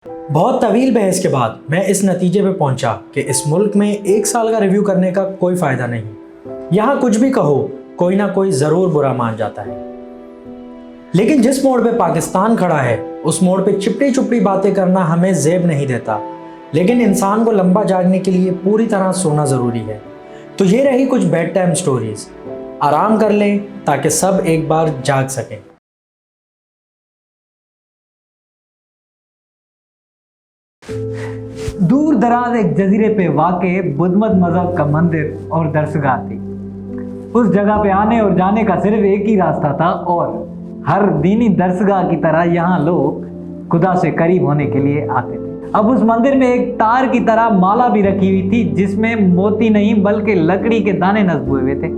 بہت طویل بحث کے بعد میں اس نتیجے پہ پہنچا کہ اس ملک میں 1 سال کا ریویو کرنے کا کوئی فائدہ نہیں۔ یہاں کچھ بھی کہو کوئی نہ کوئی ضرور برا مان جاتا ہے، لیکن جس موڑ پہ پاکستان کھڑا ہے اس موڑ پہ چپڑی چپڑی باتیں کرنا ہمیں زیب نہیں دیتا، لیکن انسان کو لمبا جاگنے کے لیے پوری طرح سونا ضروری ہے۔ تو یہ رہی کچھ بیڈ ٹائم سٹوریز، آرام کر لیں تاکہ سب ایک بار جاگ سکیں۔ دور دراز ایک جزیرے پہ واقع بدھ مت مذہب کا مندر اور درسگاہ تھی۔ اس جگہ پہ آنے اور جانے کا صرف ایک ہی راستہ تھا، اور ہر دینی درسگاہ کی طرح یہاں لوگ خدا سے قریب ہونے کے لیے آتے تھے۔ اب اس مندر میں ایک تار کی طرح مالا بھی رکھی ہوئی تھی، جس میں موتی نہیں بلکہ لکڑی کے دانے نصب ہوئے تھے،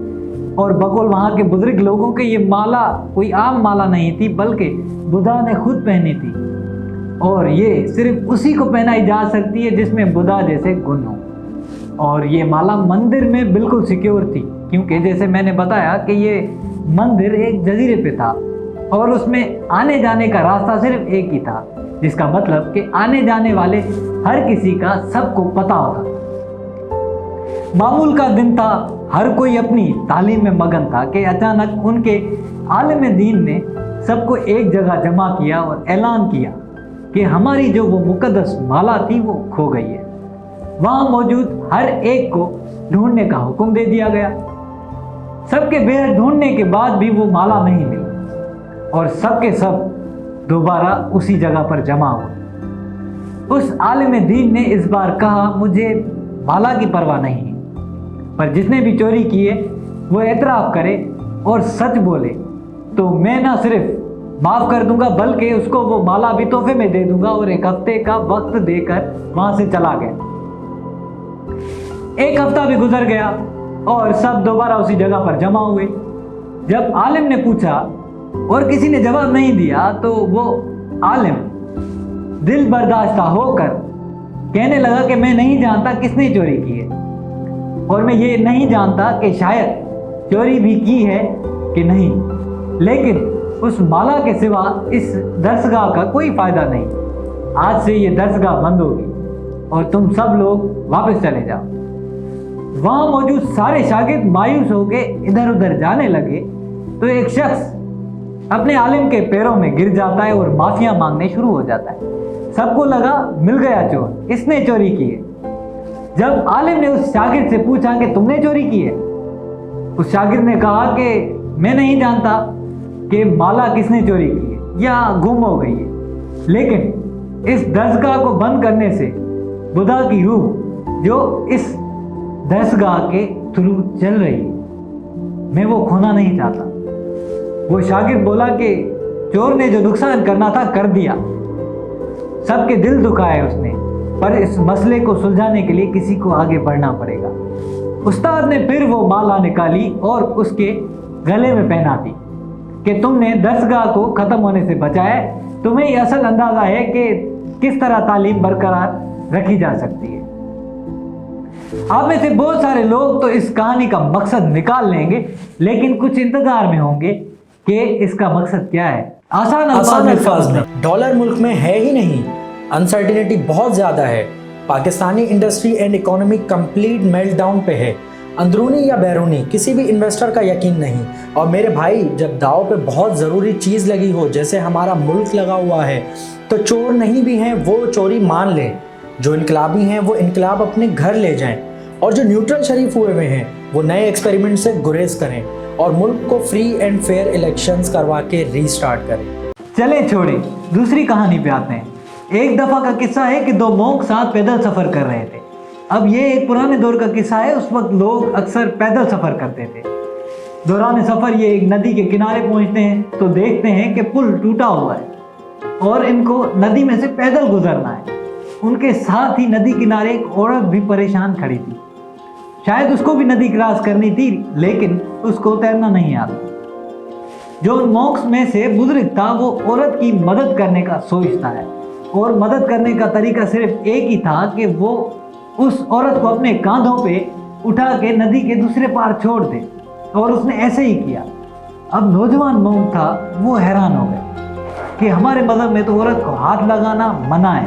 اور بقول وہاں کے بزرگ لوگوں کے یہ مالا کوئی عام مالا نہیں تھی بلکہ بدھا نے خود پہنی تھی، اور یہ صرف اسی کو پہنائی جا سکتی ہے جس میں بدھا جیسے گن ہو۔ اور یہ مالا مندر میں بالکل سیکیور تھی، کیونکہ جیسے میں نے بتایا کہ یہ مندر ایک جزیرے پہ تھا اور اس میں آنے جانے کا راستہ صرف ایک ہی تھا، جس کا مطلب کہ آنے جانے والے ہر کسی کا سب کو پتہ ہوتا تھا۔ معمول کا دن تھا، ہر کوئی اپنی تعلیم میں مگن تھا کہ اچانک ان کے عالم دین نے سب کو ایک جگہ جمع کیا اور اعلان کیا کہ ہماری جو وہ مقدس مالا تھی وہ کھو گئی ہے۔ وہاں موجود ہر ایک کو ڈھونڈنے کا حکم دے دیا گیا۔ سب کے بہر ڈھونڈنے کے بعد بھی وہ مالا نہیں ملی، اور سب کے سب دوبارہ اسی جگہ پر جمع ہوئے۔ اس عالم دین نے اس بار کہا، مجھے مالا کی پرواہ نہیں ہے، پر جس نے بھی چوری کی ہے وہ اعتراف کرے اور سچ بولے تو میں نہ صرف معاف کر دوں گا بلکہ اس کو وہ مالا بھی تحفے میں دے دوں گا۔ اور 1 ہفتے کا وقت دے کر وہاں سے چلا گیا۔ 1 ہفتہ بھی گزر گیا اور سب دوبارہ اسی جگہ پر جمع ہوئے۔ جب عالم نے پوچھا اور کسی نے جواب نہیں دیا تو وہ عالم دل برداشتہ ہو کر کہنے لگا کہ میں نہیں جانتا کس نے چوری کی ہے، اور میں یہ نہیں جانتا کہ شاید چوری بھی کی ہے کہ نہیں، لیکن اس مالا کے سوا اس درسگاہ کا کوئی فائدہ نہیں۔ آج سے یہ درسگاہ بند ہوگی اور تم سب لوگ واپس چلے جاؤ۔ وہاں موجود سارے شاگرد مایوس ہو کے ادھر ادھر جانے لگے تو ایک شخص اپنے عالم کے پیروں میں گر جاتا ہے اور معافیاں مانگنے شروع ہو جاتا ہے۔ سب کو لگا مل گیا چور، اس نے چوری کی ہے۔ جب عالم نے اس شاگرد سے پوچھا کہ تم نے چوری کی ہے، اس شاگرد نے کہا کہ میں نہیں جانتا کہ مالا کس نے چوری کی ہے یا گم ہو گئی ہے، لیکن اس درسگاہ کو بند کرنے سے بدھا کی روح جو اس درسگاہ کے تھرو چل رہی ہے، میں وہ کھونا نہیں چاہتا۔ وہ شاگرد بولا کہ چور نے جو نقصان کرنا تھا کر دیا، سب کے دل دکھائے اس نے، پر اس مسئلے کو سلجھانے کے لیے کسی کو آگے بڑھنا پڑے گا۔ استاد نے پھر وہ مالا نکالی اور اس کے گلے میں پہنا دی کہ تم نے درسگاہ کو ختم ہونے سے بچایا، تمہیں یہ اصل اندازہ ہے کہ کس طرح تعلیم برقرار رکھی جا سکتی ہے۔ آپ میں سے بہت سارے لوگ تو اس کہانی کا مقصد نکال لیں گے، لیکن کچھ انتظار میں ہوں گے کہ اس کا مقصد کیا ہے۔ آسان الفاظ میں ڈالر ملک میں ہے ہی نہیں، انسرٹینٹی بہت زیادہ ہے، Pakistani industry and economy complete melt down پہ ہے، اندرونی یا بیرونی کسی بھی انویسٹر کا یقین نہیں۔ اور میرے بھائی، جب داؤ پہ بہت ضروری چیز لگی ہو جیسے ہمارا ملک لگا ہوا ہے تو چور نہیں بھی ہیں وہ چوری مان لیں، جو انقلابی ہیں وہ انقلاب اپنے گھر لے جائیں، اور جو نیوٹرل شریف ہوئے ہیں وہ نئے ایکسپیریمنٹ سے گریز کریں اور ملک کو فری اینڈ فیئر الیکشنز کروا کے ری سٹارٹ کریں۔ چلیں چھوڑیں، دوسری کہانی پہ آتے ہیں۔ ایک دفعہ کا قصہ ہے کہ 2 مونک ساتھ پیدل سفر کر رہے تھے۔ اب یہ ایک پرانے دور کا قصہ ہے، اس وقت لوگ اکثر پیدل سفر کرتے تھے۔ دوران سفر یہ ایک ندی کے کنارے پہنچتے ہیں تو دیکھتے ہیں کہ پل ٹوٹا ہوا ہے اور ان کو ندی میں سے پیدل گزرنا ہے۔ ان کے ساتھ ہی ندی کنارے ایک عورت بھی پریشان کھڑی تھی، شاید اس کو بھی ندی کراس کرنی تھی لیکن اس کو تیرنا نہیں آتا۔ جو ان مونکس میں سے بزرگ تھا وہ عورت کی مدد کرنے کا سوچتا ہے، اور مدد کرنے کا طریقہ صرف ایک ہی تھا کہ وہ اس عورت کو اپنے کاندھوں پہ اٹھا کے ندی کے دوسرے پار چھوڑ دے، اور اس نے ایسے ہی کیا۔ اب نوجوان مونک تھا وہ حیران ہو گئے کہ ہمارے مذہب میں تو عورت کو ہاتھ لگانا منع ہے،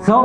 100